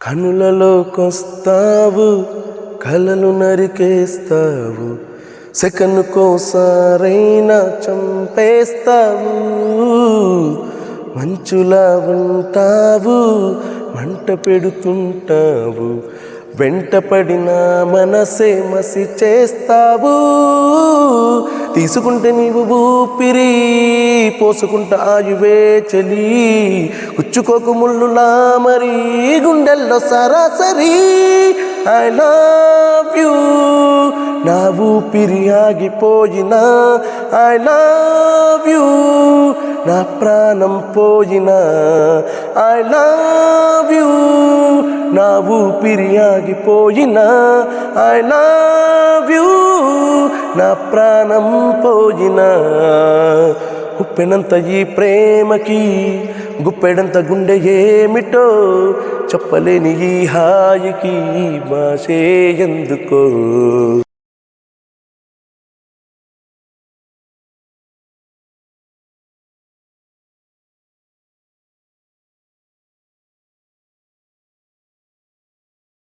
కనులలోకొస్తావు, కలలు నరికేస్తావు, సెకనుకోసారైనా చంపేస్తావు. మంచులా ఉంటావు, మంట పెడుతుంటావు, వెంటపడిన మనసే మసి చేస్తావు. తీసుకుంటే నీవు ఊపిరి, పోసుకుంటా ఆయువే చలి, కుచ్చుకోకు ముళ్ళులా మరి గుండెల్లో సరాసరి. ఐ లవ్ యూ, నా ఊపిరి ఆగిపోయినా, ఐ లవ్ యూ, నా ప్రాణం పోయినా, ఐ లవ్ యూ, నా ఊపిరి ఆగిపోయినా, ఐ లవ్ యూ, నా ప్రాణం పోయినా. ఉప్పెనంత ఈ ప్రేమకి గుప్పెడంత గుండె ఏమిటో, చెప్పలేని ఈ హాయికి భాషే ఎందుకో.